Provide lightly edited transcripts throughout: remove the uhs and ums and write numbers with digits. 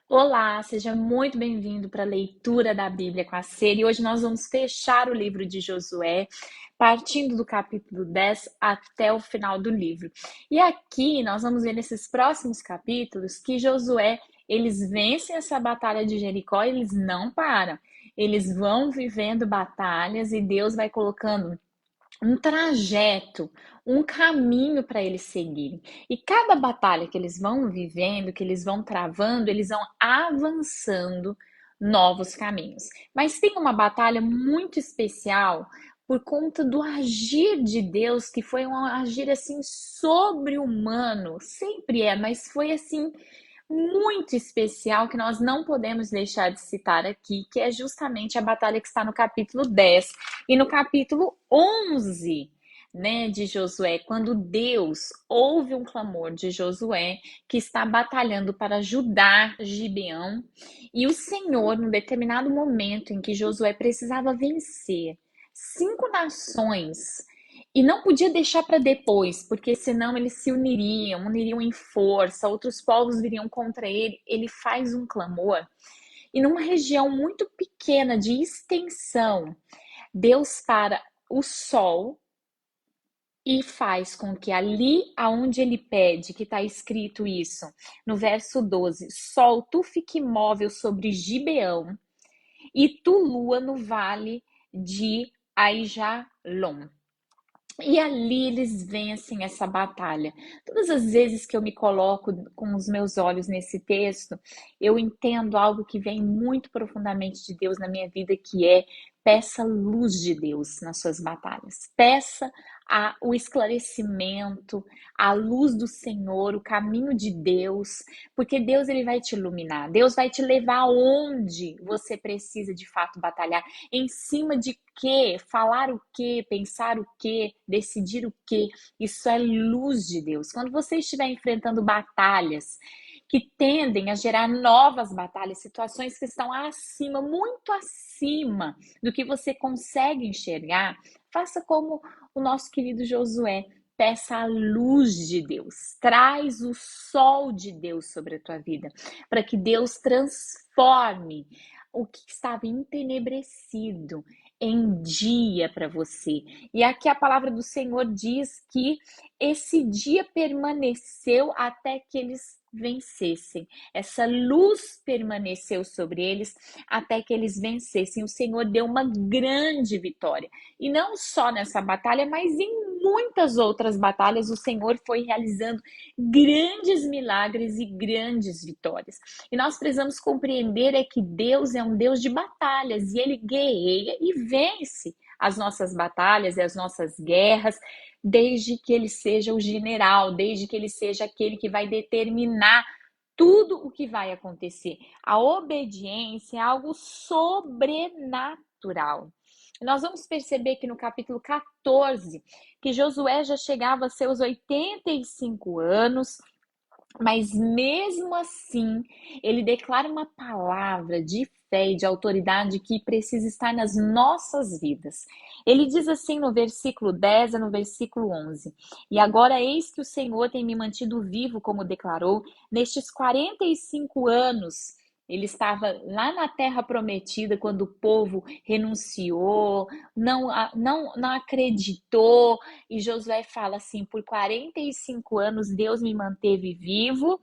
Olá, seja muito bem-vindo para a leitura da Bíblia com a Ser. E hoje nós vamos fechar o livro de Josué, partindo do capítulo 10 até o final do livro. E aqui nós vamos ver nesses próximos capítulos que Josué, eles vencem essa batalha de Jericó e eles não param. Eles vão vivendo batalhas e Deus vai colocando um trajeto, um caminho para eles seguirem. E cada batalha que eles vão vivendo, que eles vão travando, eles vão avançando novos caminhos. Mas tem uma batalha muito especial por conta do agir de Deus, que foi um agir assim sobre-humano, sempre é, mas foi assim muito especial que nós não podemos deixar de citar aqui, que é justamente a batalha que está no capítulo 10 e no capítulo 11, né, de Josué, quando Deus ouve um clamor de Josué que está batalhando para ajudar Gibeão, e o Senhor, num determinado momento em que Josué precisava vencer 5 nações e não podia deixar para depois, porque senão eles se uniriam em força, outros povos viriam contra ele. Ele faz um clamor. E numa região muito pequena de extensão, Deus para o sol e faz com que ali aonde ele pede, que está escrito isso, no verso 12, sol, tu fique imóvel sobre Gibeão e tu lua no vale de Aijalon. E ali eles vencem essa batalha. Todas as vezes que eu me coloco com os meus olhos nesse texto, eu entendo algo que vem muito profundamente de Deus na minha vida, que é peça a luz de Deus nas suas batalhas. Peça o esclarecimento, a luz do Senhor, o caminho de Deus, porque Deus ele vai te iluminar. Deus vai te levar aonde você precisa de fato batalhar, em cima de quê, falar o quê, pensar o quê, decidir o quê. Isso é luz de Deus. Quando você estiver enfrentando batalhas que tendem a gerar novas batalhas, situações que estão acima, muito acima do que você consegue enxergar, faça como o nosso querido Josué. Peça a luz de Deus, traz o sol de Deus sobre a tua vida, para que Deus transforme o que estava entenebrecido em dia para você. E aqui a palavra do Senhor diz que esse dia permaneceu até que eles vencessem. Essa luz permaneceu sobre eles até que eles vencessem. O Senhor deu uma grande vitória. E não só nessa batalha, mas em muitas outras batalhas o Senhor foi realizando grandes milagres e grandes vitórias. E nós precisamos compreender é que Deus é um Deus de batalhas e ele guerreia e vence as nossas batalhas e as nossas guerras, desde que ele seja o general, desde que ele seja aquele que vai determinar tudo o que vai acontecer. A obediência é algo sobrenatural. Nós vamos perceber que no capítulo 14, que Josué já chegava a seus 85 anos, mas mesmo assim, ele declara uma palavra de fé e de autoridade que precisa estar nas nossas vidas. Ele diz assim no versículo 10 e no versículo 11: E agora eis que o Senhor tem me mantido vivo, como declarou, nestes 45 anos. Ele estava lá na terra prometida quando o povo renunciou, não acreditou, e Josué fala assim: por 45 anos Deus me manteve vivo,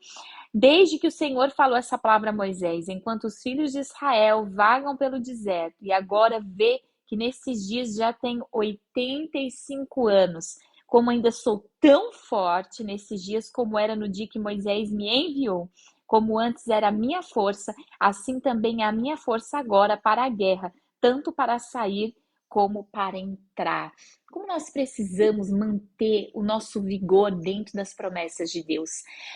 desde que o Senhor falou essa palavra a Moisés, enquanto os filhos de Israel vagam pelo deserto. E agora vê que nesses dias já tenho 85 anos. Como ainda sou tão forte nesses dias como era no dia que Moisés me enviou. Como antes era a minha força, assim também é a minha força agora para a guerra, tanto para sair como para entrar. Como nós precisamos manter o nosso vigor dentro das promessas de Deus.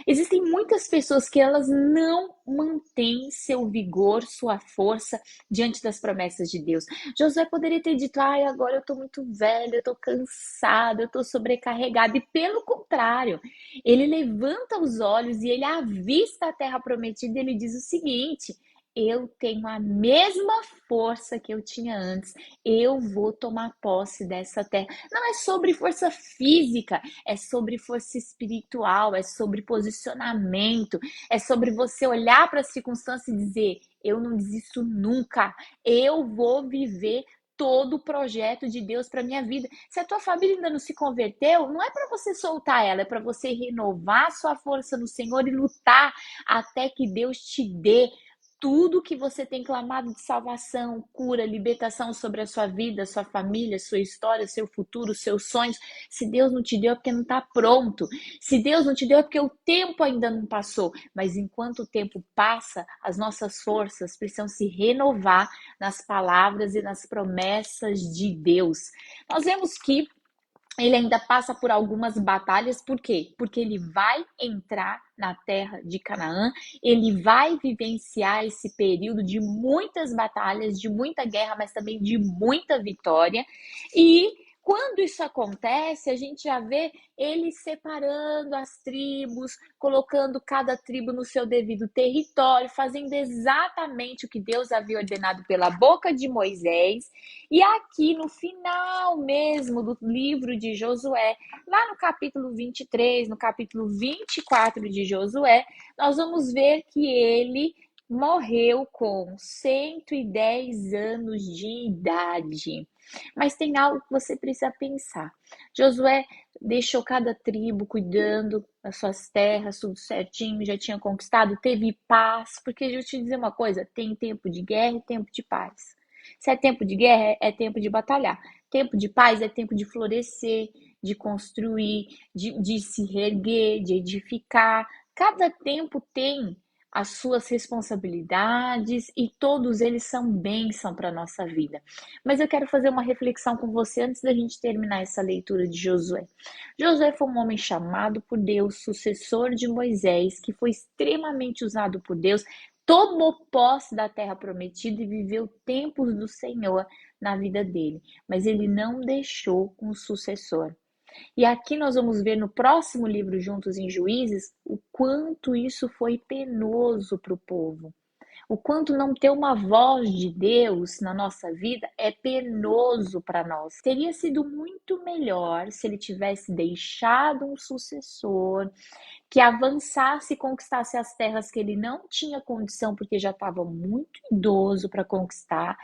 Existem muitas pessoas que elas não mantêm seu vigor, sua força diante das promessas de Deus. Josué poderia ter dito: ai, agora eu estou muito velho, eu estou cansado, eu estou sobrecarregado. E pelo contrário, ele levanta os olhos e ele avista a terra prometida e ele diz o seguinte: eu tenho a mesma força que eu tinha antes, eu vou tomar posse dessa terra. Não é sobre força física, é sobre força espiritual, é sobre posicionamento, é sobre você olhar para a circunstância e dizer: eu não desisto nunca, eu vou viver todo o projeto de Deus para minha vida. Se a tua família ainda não se converteu, não é para você soltar ela, é para você renovar sua força no Senhor e lutar até que Deus te dê tudo que você tem clamado de salvação, cura, libertação sobre a sua vida, sua família, sua história, seu futuro, seus sonhos. Se Deus não te deu é porque não está pronto. Se Deus não te deu é porque o tempo ainda não passou. Mas enquanto o tempo passa, as nossas forças precisam se renovar nas palavras e nas promessas de Deus. Nós vemos que ele ainda passa por algumas batalhas, por quê? Porque ele vai entrar na terra de Canaã, ele vai vivenciar esse período de muitas batalhas, de muita guerra, mas também de muita vitória. E quando isso acontece, a gente já vê ele separando as tribos, colocando cada tribo no seu devido território, fazendo exatamente o que Deus havia ordenado pela boca de Moisés. E aqui no final mesmo do livro de Josué, lá no capítulo 23, no capítulo 24 de Josué, nós vamos ver que ele morreu com 110 anos de idade. Mas tem algo que você precisa pensar. Josué deixou cada tribo cuidando das suas terras, tudo certinho, já tinha conquistado, teve paz, porque deixa eu te dizer uma coisa, tem tempo de guerra e tempo de paz. Se é tempo de guerra, é tempo de batalhar. Tempo de paz é tempo de florescer, de construir, de se reerguer, de edificar. Cada tempo tem as suas responsabilidades e todos eles são bênção para a nossa vida. Mas eu quero fazer uma reflexão com você antes da gente terminar essa leitura de Josué. Josué foi um homem chamado por Deus, sucessor de Moisés, que foi extremamente usado por Deus, tomou posse da terra prometida e viveu tempos do Senhor na vida dele. Mas ele não deixou um sucessor. E aqui nós vamos ver no próximo livro, juntos em Juízes, o quanto isso foi penoso para o povo. O quanto não ter uma voz de Deus na nossa vida é penoso para nós. Teria sido muito melhor se ele tivesse deixado um sucessor que avançasse e conquistasse as terras que ele não tinha condição, porque já estava muito idoso para conquistar.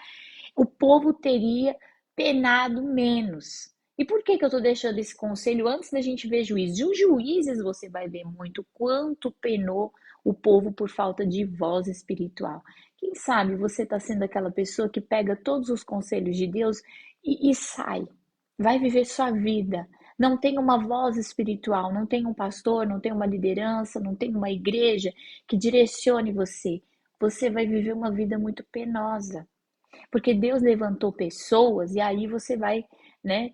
O povo teria penado menos. E por que eu estou deixando esse conselho antes da gente ver Juízes? Os Juízes você vai ver muito quanto penou o povo por falta de voz espiritual. Quem sabe você está sendo aquela pessoa que pega todos os conselhos de Deus e sai. Vai viver sua vida. Não tem uma voz espiritual, não tem um pastor, não tem uma liderança, não tem uma igreja que direcione você. Você vai viver uma vida muito penosa. Porque Deus levantou pessoas e aí você vai,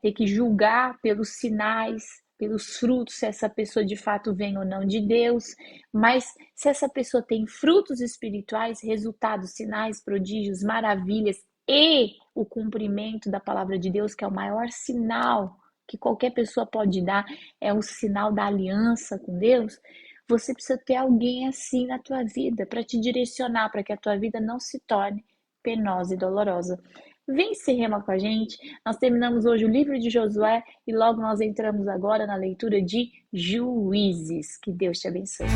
ter que julgar pelos sinais, pelos frutos, se essa pessoa de fato vem ou não de Deus. Mas se essa pessoa tem frutos espirituais, resultados, sinais, prodígios, maravilhas e o cumprimento da palavra de Deus, que é o maior sinal que qualquer pessoa pode dar, é o sinal da aliança com Deus. Você precisa ter alguém assim na tua vida para te direcionar, para que a tua vida não se torne penosa e dolorosa. Vem se rema com a gente. Nós terminamos hoje o livro de Josué e logo nós entramos agora na leitura de Juízes. Que Deus te abençoe.